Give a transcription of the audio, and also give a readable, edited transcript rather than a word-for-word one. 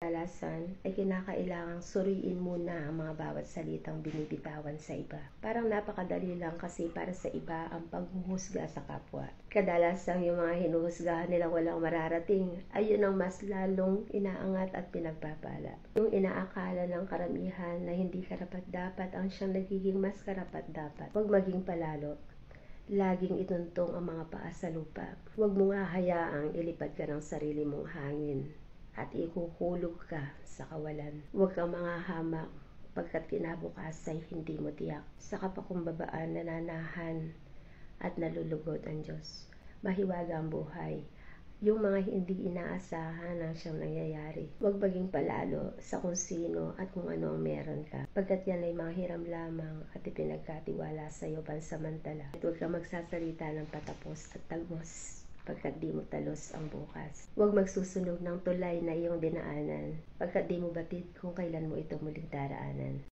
Kadalasan ay kinakailangang suriin muna ang mga bawat salitang binibitawan sa iba. Parang napakadali lang kasi para sa iba ang paghuhusga sa kapwa. Kadalasan yung mga hinuhusgahan nilang walang mararating ay yun ang mas lalong inaangat at pinagpapala. Yung inaakala ng karamihan na hindi karapat-dapat ang siyang nagiging mas karapat-dapat. Huwag maging palalo. Laging ituntong ang mga paa sa lupa. Huwag mong hahayaang ilipad ka ng sarili mong hangin at ikukulog ka sa kawalan. Huwag kang manghahamak pagkat kinabukasan ay hindi mo tiyak. Sa kapakumbabaan nananahan at nalulugod ang Diyos. Mahiwaga ang buhay. Yung mga hindi inaasahan ang siyang nangyayari. Huwag maging palalo sa kung sino at kung ano ang meron ka. Pagkat yan ay mga hiram lamang at ipinagkatiwala sa iyo pansamantala. At huwag kang magsasalita ng patapos at talbos pagkat di mo talos ang bukas. Huwag magsusunog ng tulay na iyong dinaanan pagkat di mo batid kung kailan mo ito muling daraanan.